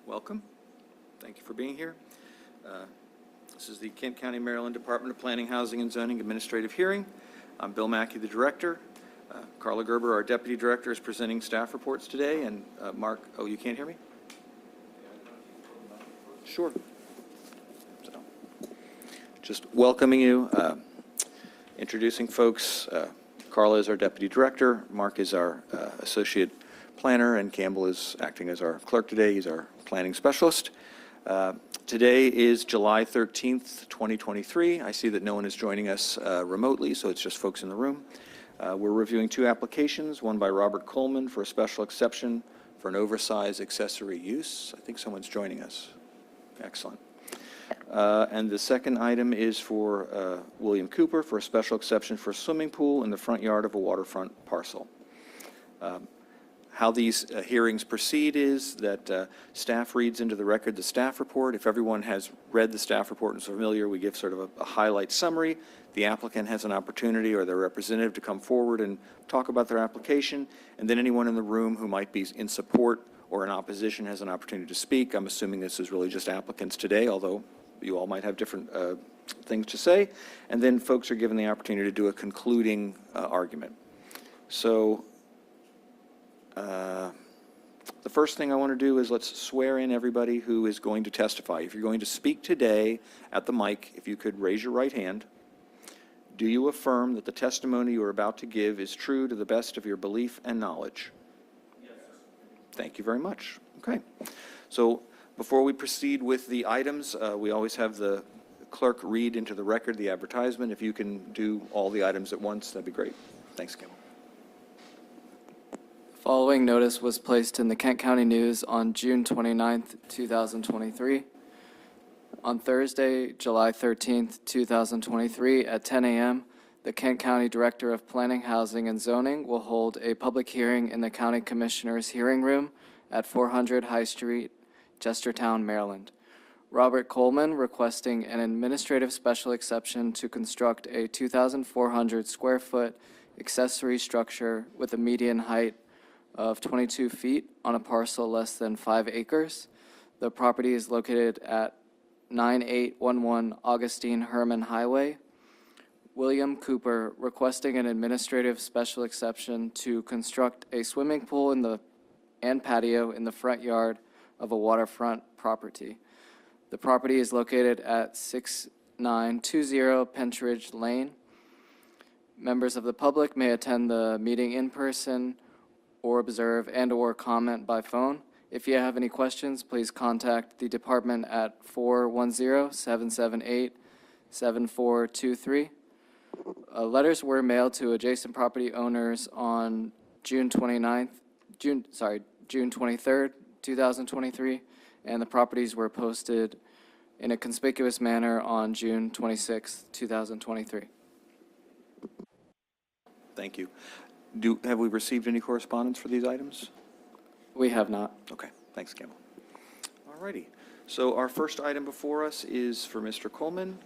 Welcome. Thank you for being here. This is the Kent County, Maryland Department of Planning, Housing, and Zoning Administrative Hearing. I'm Bill Mackey, the Director. Carla Gerber, our Deputy Director, is presenting staff reports today, and Mark, oh, you can't hear me? Sure. So, just welcoming you, introducing folks. Carla is our Deputy Director, Mark is our Associate Planner, and Campbell is acting as our clerk today. He's our planning specialist. Today is July 13th, 2023. I see that no one is joining us remotely, so it's just folks in the room. We're reviewing two applications, one by Robert Coleman for a special exception for an oversized accessory use. I think someone's joining us. Excellent. And the second item is for William Cooper for a special exception for a swimming pool in the front yard of a waterfront parcel. How these hearings proceed is that staff reads into the record the staff report. If everyone has read the staff report and is familiar, we give sort of a highlight summary. The applicant has an opportunity or their representative to come forward and talk about their application, and then anyone in the room who might be in support or in opposition has an opportunity to speak. I'm assuming this is really just applicants today, although you all might have different things to say. And then folks are given the opportunity to do a concluding argument. So the first thing I want to do is let's swear in everybody who is going to testify. If you're going to speak today at the mic, if you could raise your right hand. Do you affirm that the testimony you are about to give is true to the best of your belief and knowledge? Yes, sir. Thank you very much. Okay. So before we proceed with the items, we always have the clerk read into the record the advertisement. If you can do all the items at once, that'd be great. Thanks, Kim. Following notice was placed in the Kent County News on June 29th, 2023. On Thursday, July 13th, 2023, at 10 a.m., the Kent County Director of Planning, Housing, and Zoning will hold a public hearing in the County Commissioner's Hearing Room at 400 High Street, Chestertown, Maryland. Robert Coleman requesting an administrative special exception to construct a 2,400 square foot accessory structure with a median height of 22 feet on a parcel less than 5 acres. The property is located at 9811 Augustine Herman Highway. William Cooper requesting an administrative special exception to construct a swimming pool and patio in the front yard of a waterfront property. The property is located at 6920 Pentridge Lane. Members of the public may attend the meeting in person or observe and/or comment by phone. If you have any questions, please contact the department at 410-778-7423. Letters were mailed to adjacent property owners on June 23rd, 2023, and the properties were posted in a conspicuous manner on June 26th, 2023. Thank you. Have we received any correspondence for these items? We have not. Okay, thanks, Campbell. All righty. So our first item before us is for Mr. Coleman.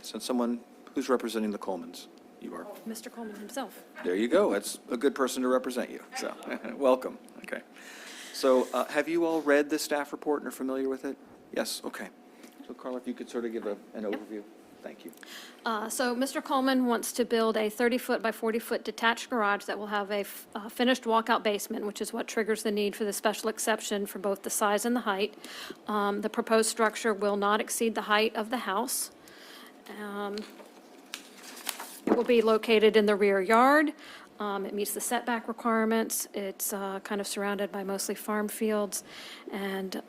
Since someone who's representing the Colemans, you are. Mr. Coleman himself. There you go. That's a good person to represent you. So, welcome. Okay. So, have you all read the staff report and are familiar with it? Yes. Okay. So, Carla, if you could sort of give an overview. Thank you. So Mr. Coleman wants to build a 30-foot by 40-foot detached garage that will have a finished walkout basement, which is what triggers the need for the special exception for both the size and the height. The proposed structure will not exceed the height of the house. It will be located in the rear yard. It meets the setback requirements. It's kind of surrounded by mostly farm fields, and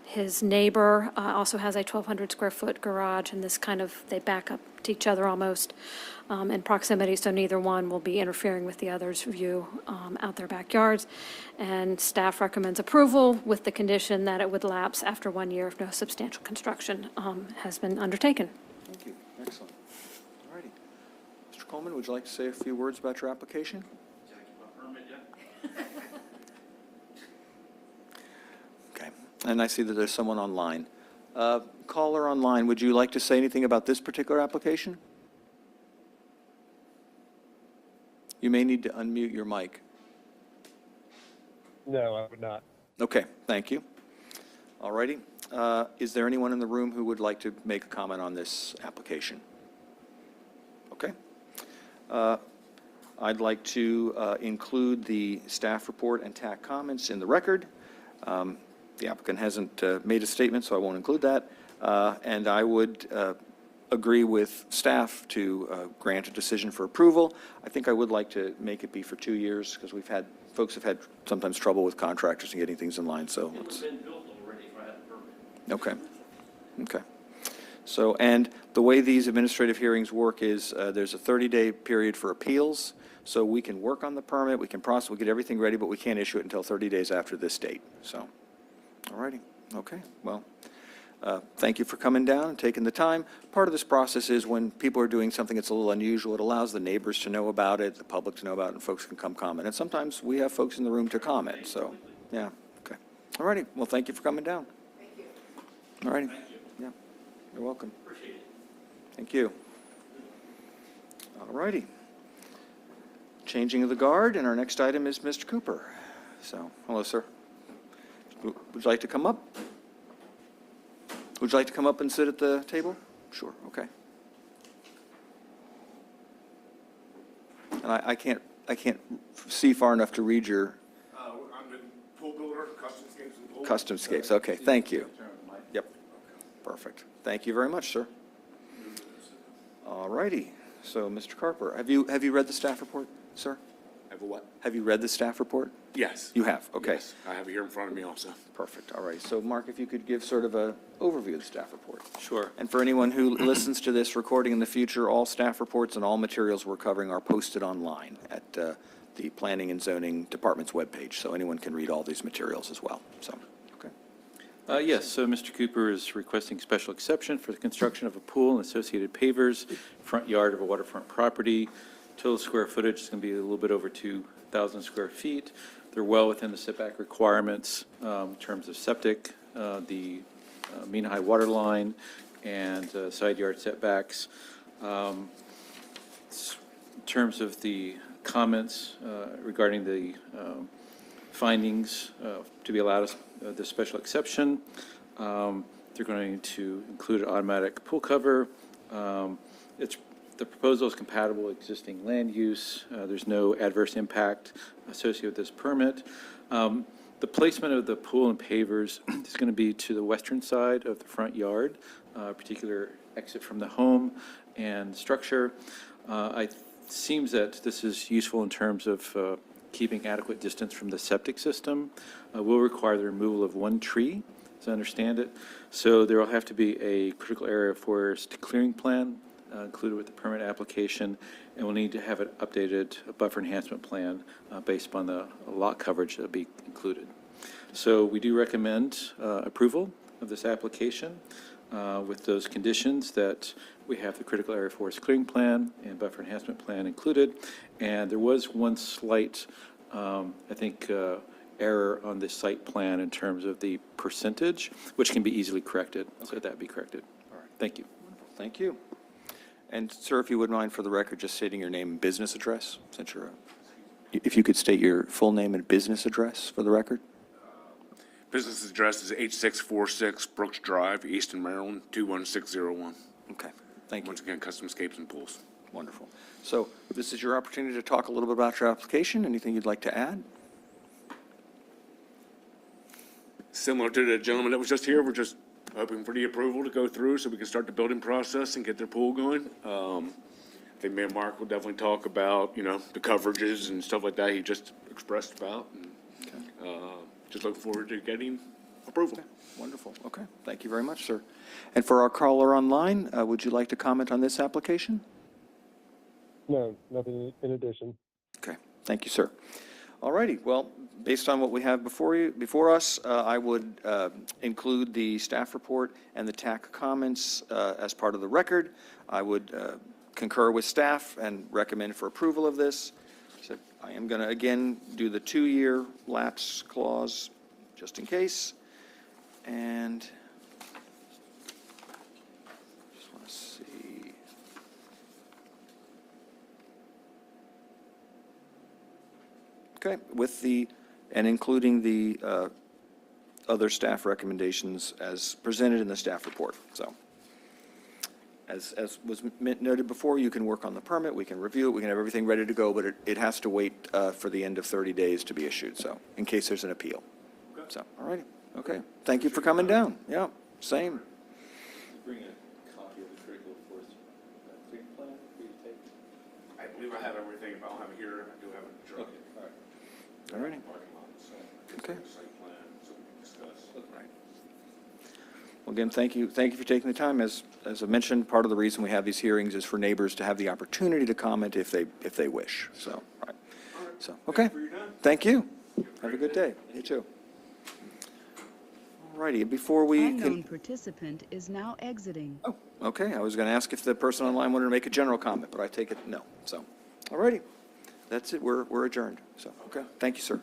his neighbor also has a 1,200 square foot garage, and they back up to each other almost in proximity, so neither one will be interfering with the other's view out their backyards. And staff recommends approval with the condition that it would lapse after 1 year if no substantial construction has been undertaken. Thank you. Excellent. All righty. Mr. Coleman, would you like to say a few words about your application? Okay. And I see that there's someone online. Caller online, would you like to say anything about this particular application? You may need to unmute your mic. No, I would not. Okay, thank you. All righty. Is there anyone in the room who would like to make a comment on this application? Okay. I'd like to include the staff report and TAC comments in the record. The applicant hasn't made a statement, so I won't include that. And I would agree with staff to grant a decision for approval. I think I would like to make it be for 2 years, because folks have had sometimes trouble with contractors and getting things in line, so. It was been built already if I had a permit. Okay. Okay. So, and the way these administrative hearings work is there's a 30-day period for appeals, so we can work on the permit, we can process, we get everything ready, but we can't issue it until 30 days after this date, so. All righty. Okay. Well, thank you for coming down and taking the time. Part of this process is when people are doing something that's a little unusual, it allows the neighbors to know about it, the public to know about it, and folks can come comment. And sometimes we have folks in the room to comment, so, yeah, okay. All righty, well, thank you for coming down. Thank you. All righty. Thank you. Yeah, you're welcome. Appreciate it. Thank you. All righty. Changing of the guard, and our next item is Mr. Cooper. So, hello, sir. Would you like to come up? Would you like to come up and sit at the table? Sure, okay. And I can't see far enough to read your I'm the pool builder, Customscapes and Pool. Customscapes. Okay, thank you. Yep, perfect. Thank you very much, sir. All righty. So, Mr. Carper, have you read the staff report, sir? Have a what? Have you read the staff report? Yes. You have, okay. Yes, I have it here in front of me also. Perfect, all right. So, Mark, if you could give sort of an overview of the staff report. Sure. And for anyone who listens to this recording in the future, all staff reports and all materials we're covering are posted online at the Planning and Zoning Department's webpage, so anyone can read all these materials as well, so, okay. Yes, so Mr. Cooper is requesting special exception for the construction of a pool and associated pavers, front yard of a waterfront property. Total square footage is going to be a little bit over 2,000 square feet. They're well within the setback requirements in terms of septic, the mean high water line, and side yard setbacks. In terms of the comments regarding the findings to be allowed the special exception, they're going to include an automatic pool cover. The proposal is compatible with existing land use. There's no adverse impact associated with this permit. The placement of the pool and pavers is going to be to the western side of the front yard, particular exit from the home and structure. It seems that this is useful in terms of keeping adequate distance from the septic system. Will require the removal of one tree, as I understand it. So there will have to be a critical area forest clearing plan included with the permit application, and we'll need to have an updated buffer enhancement plan based upon the lot coverage that will be included. So we do recommend approval of this application with those conditions that we have the critical area forest clearing plan and buffer enhancement plan included. And there was one slight, I think, error on the site plan in terms of the percentage, which can be easily corrected. Okay. So that be corrected. All right. Thank you. Thank you. And, sir, if you wouldn't mind, for the record, just stating your name and business address, since you're if you could state your full name and business address for the record. Business address is 8646 Brooks Drive, Easton, Maryland, 21601. Okay, thank you. Once again, Customscapes and Pools. Wonderful. So this is your opportunity to talk a little bit about your application. Anything you'd like to add? Similar to the gentleman that was just here, we're just hoping for the approval to go through so we can start the building process and get their pool going. I think me and Mark will definitely talk about, the coverages and stuff like that he just expressed about. And, just look forward to getting approval. Wonderful. Okay, thank you very much, sir. And for our caller online, would you like to comment on this application? No, nothing in addition. Okay, thank you, sir. All righty, well, based on what we have before us, I would include the staff report and the TAC comments as part of the record. I would concur with staff and recommend for approval of this. So I am going to, again, do the 2-year lapse clause, just in case. And just want to see. Okay, with the, and including the other staff recommendations as presented in the staff report, so. As was noted before, you can work on the permit, we can review it, we can have everything ready to go, but it has to wait for the end of 30 days to be issued, so, in case there's an appeal. So, all righty, okay. Thank you for coming down. Yeah, same. Bring a copy of the critical force clearing plan for you to take? I believe I have everything. If I don't have it here, I do have it in the truck. All right. All righty. Parking lot, so it's Okay. a site plan, so we can discuss. Well, again, thank you for taking the time. As I mentioned, part of the reason we have these hearings is for neighbors to have the opportunity to comment if they wish, so, all right. So, okay. Thank you. Have a good day. You too. All righty, before we Unknown can, participant is now exiting. oh, okay, I was going to ask if the person online wanted to make a general comment, but I take it no, so, all righty. That's it, we're adjourned, so, okay, thank you, sir.